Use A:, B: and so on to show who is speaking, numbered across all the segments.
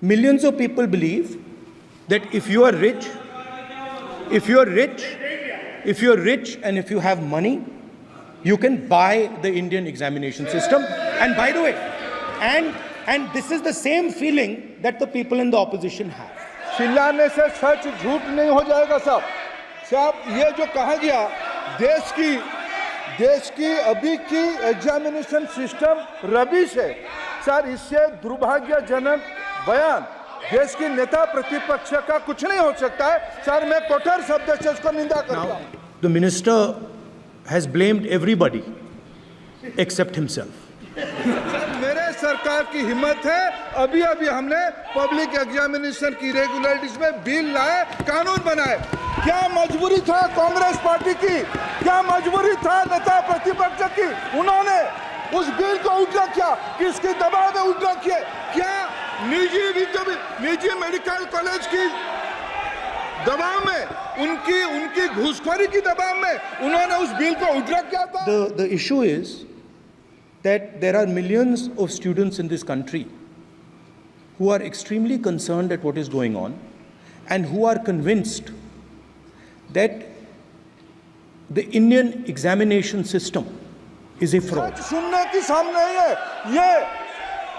A: Millions of people believe that if you are rich and if you have money, you can buy the Indian examination system. And by the way, and this is the same feeling that the people in the opposition have.
B: चिल्लाने से सच झूठ नहीं हो जाएगा साहब। ये जो कहा गया देश की अभी की एग्जामिनेशन सिस्टम रबिश है सर, इससे दुर्भाग्यजनक बयान देश की नेता प्रतिपक्ष का कुछ नहीं हो सकता है सर। मैं कठोर शब्द से इसको निंदा करता हूं।
A: The minister has blamed everybody except himself.
B: मेरे सरकार की हिम्मत है, अभी हमने पब्लिक एग्जामिनेशन की रेगुलरिटीज में बिल लाए, कानून बनाए। क्या मजबूरी था कांग्रेस पार्टी की, क्या मजबूरी था नेता प्रतिपक्ष की? उन्होंने उस बिल को उल्टा किया, किसके दबाव में उल्टा किया? क्या निजी मेडिकल कॉलेज की दबाव में, उनकी घूसखोरी की दबाव में उन्होंने उस बिल को उल्टा किया था।
A: The issue is that there are millions of students in this country who are extremely concerned at what is going on and who are convinced that the Indian examination system is a fraud.
B: सुनने की सामने नहीं है ये,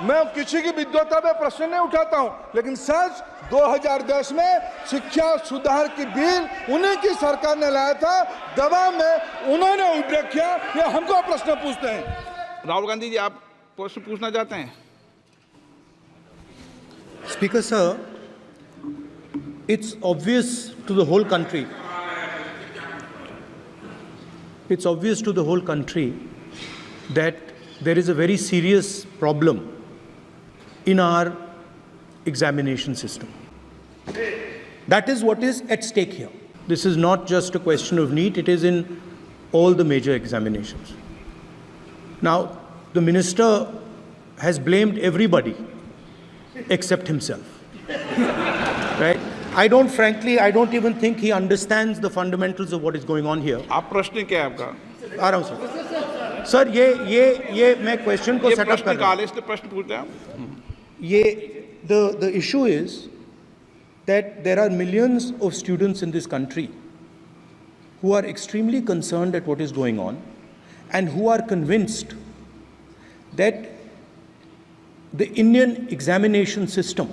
B: मैं किसी की विद्वता में प्रश्न नहीं उठाता हूं, लेकिन सच 2010 में शिक्षा सुधार की बिल उन्हीं की सरकार ने लाया था, दबाव में उन्होंने उल्टा किया। ये हमको प्रश्न पूछते हैं।
C: राहुल गांधी जी, आप प्रश्न पूछना चाहते हैं?
A: Speaker sir, it's obvious to the whole country. It's obvious to the whole country that there is a very serious problem in our examination system. That is what is at stake here. This is not just a question of NEET, it is in all the major examinations. Now, the minister has blamed everybody except himself. Right? I don't even think he understands the fundamentals of what is going on here.
C: आप प्रश्न क्या है आपका?
A: आ रहा हूं sir. Sir ये मैं question को सेटअप कर रहा हूं।
C: प्रश्न पूछते हैं
A: the issue is that there are millions of students in this country who are extremely concerned at what is going on and who are convinced that the Indian examination system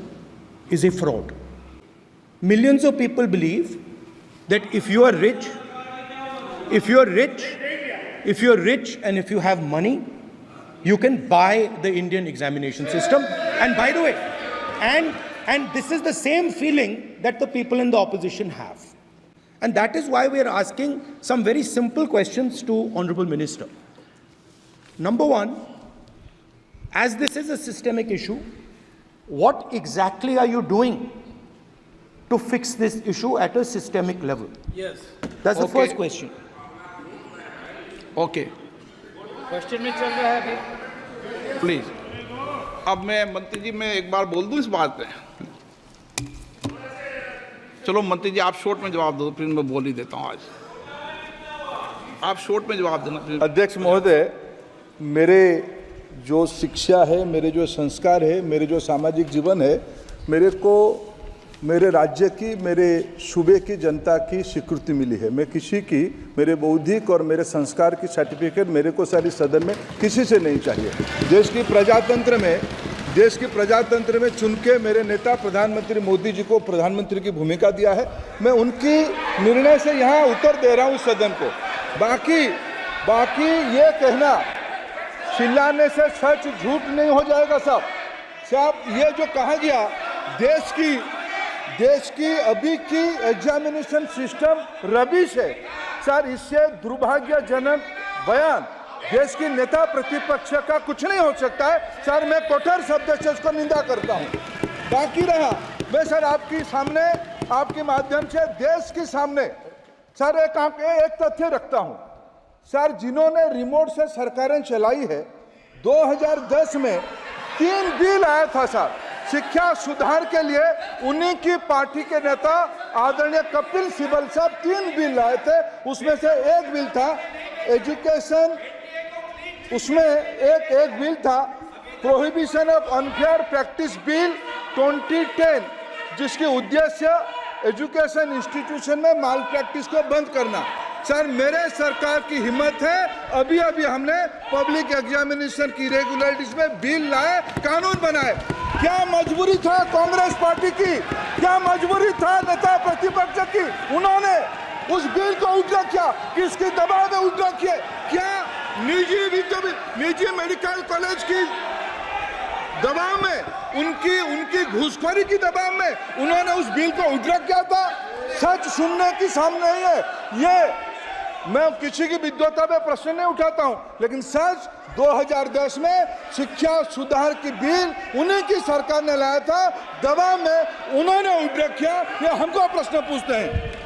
A: is a fraud. Millions of people believe that if you are rich and if you have money, you can buy the Indian examination system. And by the way, and this is the same feeling that the people in the opposition have. And that is why we are asking some very simple questions to Honorable Minister. Number one, as this is a systemic issue, what exactly are you doing to fix this issue at a systemic level?
C: Yes.
A: That's the first question.
C: Okay,
D: question में चल रहा है अभी।
C: Please. अब मैं मंत्री जी, मैं एक बार बोल दूं इस बात पे? चलो मंत्री जी, आप शॉर्ट में जवाब दो, फिर मैं बोल ही देता हूं। आज आप शॉर्ट में जवाब देना।
B: अध्यक्ष महोदय, मेरे जो शिक्षा है, मेरे जो संस्कार है, मेरे जो सामाजिक जीवन है, मेरे को मेरे राज्य की, मेरे सूबे की जनता की स्वीकृति मिली है। मैं किसी की, मेरे बौद्धिक और मेरे संस्कार की सर्टिफिकेट मेरे को सारी सदन में किसी से नहीं चाहिए। देश की प्रजातंत्र में चुन के मेरे नेता प्रधानमंत्री मोदी जी को प्रधानमंत्री की भूमिका दिया है। मैं उनकी निर्णय से यहाँ उत्तर दे रहा हूँ सदन को। बाकी ये कहना चिल्लाने से सच झूठ नहीं हो जाएगा साहब। ये जो कहा गया देश की अभी की एग्जामिनेशन सिस्टम रबिश है सर, इससे दुर्भाग्यजनक बयान देश की नेता प्रतिपक्ष का कुछ नहीं हो सकता है सर। मैं कठोर शब्द से इसको निंदा करता हूं। बाकी रहा, मैं सर आपके सामने, आपके माध्यम से देश के सामने सर एक तथ्य रखता हूं सर। जिन्होंने रिमोट से सरकारें चलाई है, 2010 में 3 बिल आया था सर शिक्षा सुधार के लिए। उन्हीं की पार्टी के नेता आदरणीय कपिल सिब्बल साहब 3 बिल लाए थे। उसमें से एक बिल था एजुकेशन, उसमें एक बिल था prohibition of unfair practice bill, 2010, जिसकी उद्देश्य एजुकेशन इंस्टीट्यूशन में माल प्रैक्टिस को बंद करना। सर, मेरे सरकार की हिम्मत है, अभी अभी हमने पब्लिक एग्जामिनेशन की इरेगुलरिटीज में बिल लाए, कानून बनाए। क्या मजबूरी था कांग्रेस पार्टी की, क्या मजबूरी था नेता प्रतिपक्ष की? उन्होंने उस बिल को उल्टा किया, किसके दबाव में उल्टा किया? क्या निजी मेडिकल कॉलेज की दबाव में, उनकी घूसखोरी की दबाव में उन्होंने उस बिल को उल्टा किया था? सच सुनने की सामने ही है। ये मैं किसी की विद्वता पे प्रश्न नहीं उठाता हूं, लेकिन सच 2010 में शिक्षा सुधार की बिल उन्हीं की सरकार ने लाया था, दबाव में उन्होंने उल्टा किया। ये हमको प्रश्न पूछते हैं।